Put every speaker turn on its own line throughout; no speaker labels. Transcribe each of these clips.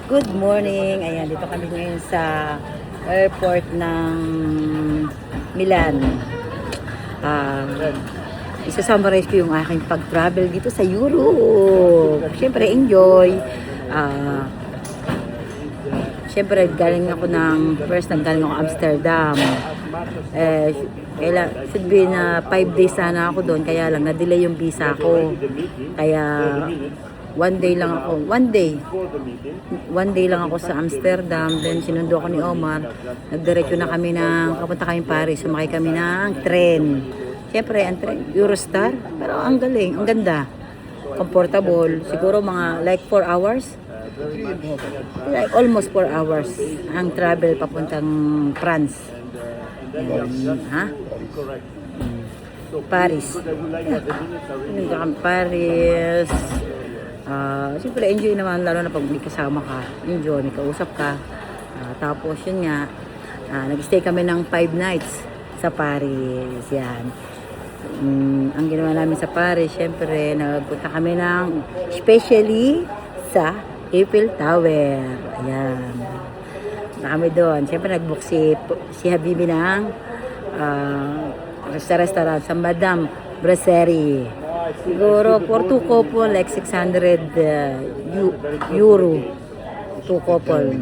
Good morning. Ayan, dito kami ngayon sa airport ng Milan. Isa-summarize ko yung aking pag-travel dito sa Europe. Siyempre, enjoy. Siyempre, galing ako naggaling ako Amsterdam. Should be na 5 days sana ako doon. Kaya lang, na-delay yung visa ko. Kaya, one day lang ako sa Amsterdam, then sinundo ako ni Omar, nagdiretso na kami papunta kami Paris, sumakay kami ng tren. Siyempre, ang tren, Eurostar, pero ang galing, ang ganda, comfortable, siguro mga like 4 hours, like almost 4 hours, ang travel papuntang France. Paris. Paris. Siyempre enjoy naman, lalo na pag may kasama ka, enjoy, may kausap ka. Tapos yun nga, nag-stay kami ng 5 nights sa Paris. Yan. Ang ginawa namin sa Paris, siyempre nagpunta kami especially sa Eiffel Tower. Ayan. Na kami doon. Siyempre nag-book si Habibi ng restaurant sa Madame Brasserie. Siguro for 2 couple like 600 euro 2 couple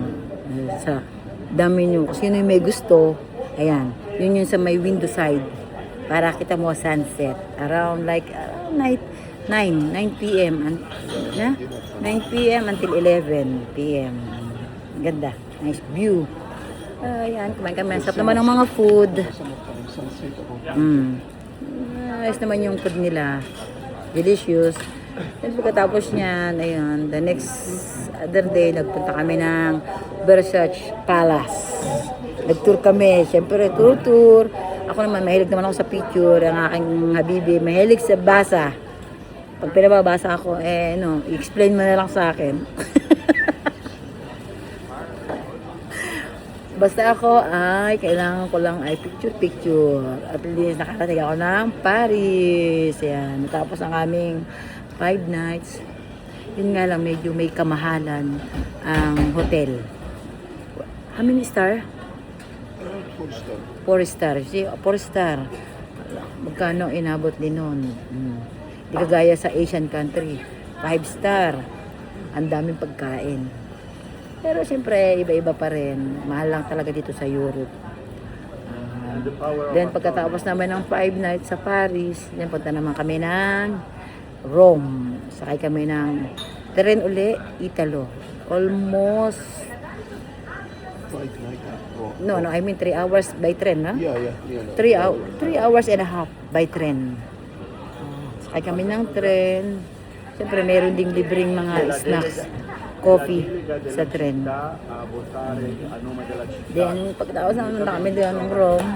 sa dami nyo kung sino yung may gusto. Ayan, yun yung sa may window side para kita mo sunset around night 9 p.m. 9 p.m. until 11 p.m. Ganda, nice view. Ayan, kumain kami. Sarap naman ng mga food. Ayos naman yung food nila. Delicious. Then pagkatapos niyan, ayun, the next other day, nagpunta kami ng Versace Palace. Nag-tour kami. Siyempre, tour. Ako naman, mahilig naman ako sa picture. Ang aking habibi, mahilig sa basa. Pag pinababasa ako, i-explain mo na lang sa akin. Basta ako kailangan ko lang ay picture. At least nakarating ako ng Paris. Yan. Tapos ang aming 5 nights. Yun nga lang, medyo may kamahalan ang hotel. How many star? 4 star. 4 star. Magkano inabot din nun? Hindi kagaya sa Asian country. 5 star. Ang daming pagkain. Pero siyempre, iba-iba pa rin. Mahal lang talaga dito sa Europe. Then pagkatapos naman ng 5 nights sa Paris, then punta naman kami ng Rome. Sakay kami ng tren uli, Italo. Almost 3 hours by train, no?
Yeah.
3 hours and a half by train. Sakay kami ng tren. Siyempre, meron ding libreng mga snacks, coffee sa tren. Then, pagkatapos naman kami doon ng Rome,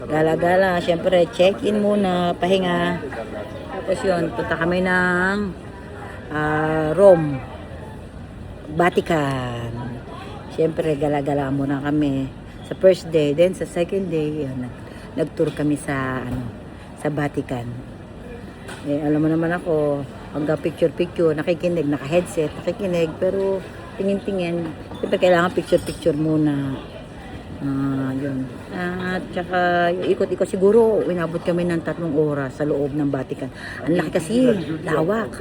gala-gala, syempre, check-in muna, pahinga. Tapos yun, punta kami ng Rome, Vatican. Syempre, gala-gala muna kami sa first day. Then, sa second day, yun, nag-tour kami sa Vatican. Alam mo naman ako, hanggang picture-picture, nakikinig, naka-headset, nakikinig, pero tingin-tingin, siyempre kailangan picture-picture muna. Yun. At saka, yung ikot-ikot, siguro, inabot kami ng 3 oras sa loob ng Vatican. Ang laki kasi, lawak.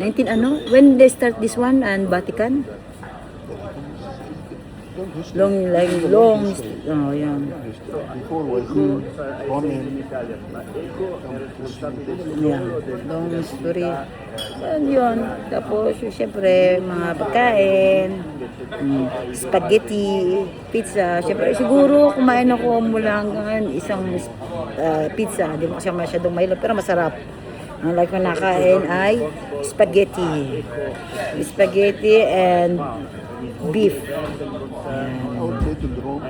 19 when they start this one, and Vatican? Long, yan.
Before was Roman.
Yeah, long story. Yun. Tapos, siyempre, mga pagkain, spaghetti, pizza. Siyempre, siguro, kumain ako mula hanggang isang pizza. Hindi mo kasi masyadong mahilig, pero masarap. Ang like ko nakain ay spaghetti. Spaghetti and beef.
Outlet in Rome.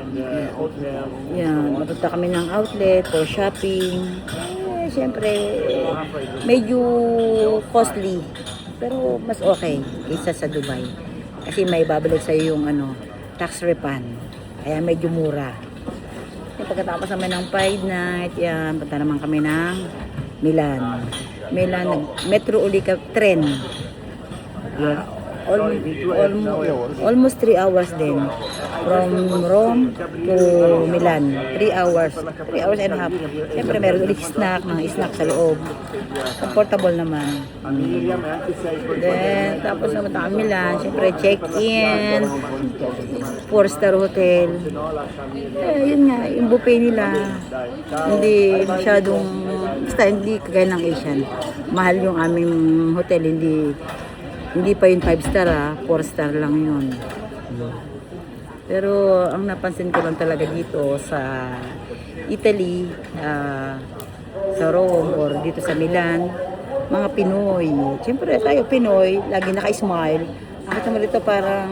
Yan, mapunta kami ng outlet for shopping. Siyempre, medyo costly. Pero mas okay kaysa sa Dubai. Kasi may babalik sa'yo yung tax refund. Kaya medyo mura. Pagkatapos naman ng 5 night, yan, punta naman kami ng Milan. Metro uli ka, tren. Almost 3 hours din. From Rome to Milan. 3 hours. 3 hours and a half. Siyempre, meron ulit snack, mga snack sa loob. Comfortable naman. Then, tapos naman tayo Milan. Siyempre, check-in. 4-star hotel. Yun nga, yung buffet nila. Hindi masyadong, basta hindi kagaya ng Asian. Mahal yung aming hotel, hindi pa yung 5-star 4-star lang yun. Pero ang napansin ko lang talaga dito sa Italy, sa Rome or dito sa Milan, mga Pinoy. Siyempre tayo Pinoy, lagi naka-smile. Nakita mo dito parang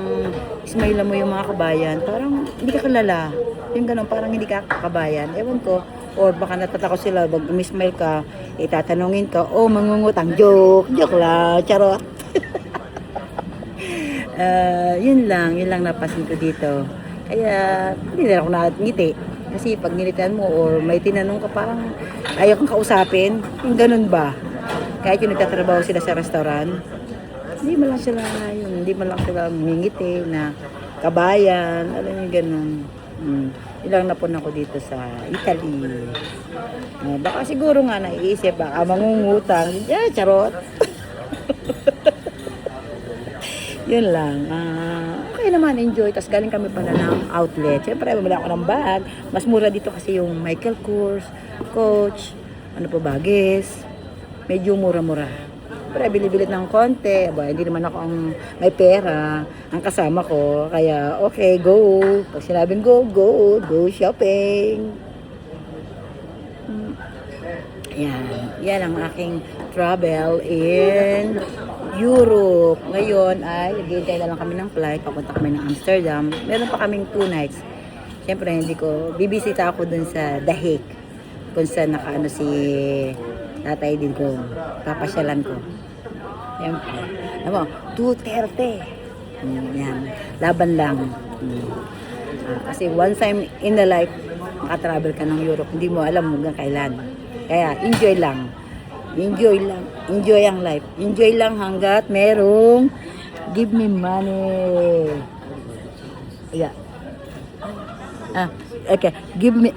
smile mo yung mga kabayan, parang hindi ka kilala. Yung ganun, parang hindi ka kabayan. Ewan ko, or baka natatakot sila, pag umismile ka, itatanungin ka, mangungutang, joke lang, charot. Yun lang napasin ko dito. Kaya, hindi na ako nakangiti. Kasi pag nilitan mo or may tinanong ka, parang ayaw kang kausapin. Yung ganun ba? Kahit yung nagtatrabaho sila sa restaurant, hindi man lang sila ngingiti na kabayan, alam niyo ganun. Ilang napon ako dito sa Italy. Baka siguro nga naiisip, baka mangungutang. Charot. Yun lang. Okay naman, enjoy. Tapos galing kami pala ng outlet. Siyempre, bumili ako ng bag. Mas mura dito kasi yung Michael Kors, Coach, Bagis. Medyo mura-mura. Pero bili-bilit ng konti. Hindi naman ako ang may pera. Ang kasama ko. Kaya, okay, go. Pag sinabing go shopping. Yan ang aking travel in Europe. Ngayon ay naghihintay na lang kami ng flight. Papunta kami ng Amsterdam. Meron pa kaming 2 nights. Siyempre, bibisita ako dun sa The Hague. Kung saan nakaano si tatay din ko. Papasyalan ko. Siyempre. Ano, 2:30. Yan. Laban lang. Kasi one time in the life, makatravel ka ng Europe. Hindi mo alam hanggang kailan. Kaya, enjoy lang. Enjoy ang life. Enjoy lang hanggat merong give me money. Yeah. Okay. Give me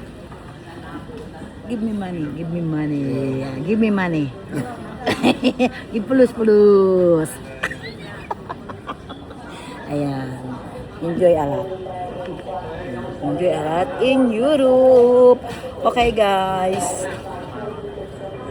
money. Yeah. Give me money. Give pulus. Ayan. Enjoy a lot in Europe. Okay, guys.